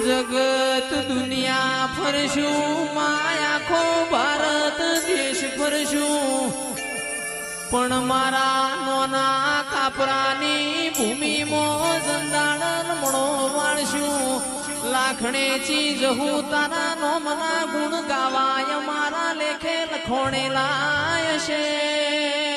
જગત દુનિયા ફરશું માયાખો ભારત દેશ ફરશું પણ મારા નોના કાપરાની ભૂમિમાં જંદાળ મણો વાળશું લાખણે ચીજ હું તારા નોમના ગુણ ગાવાય મારા લેખે લખોણેલાય છે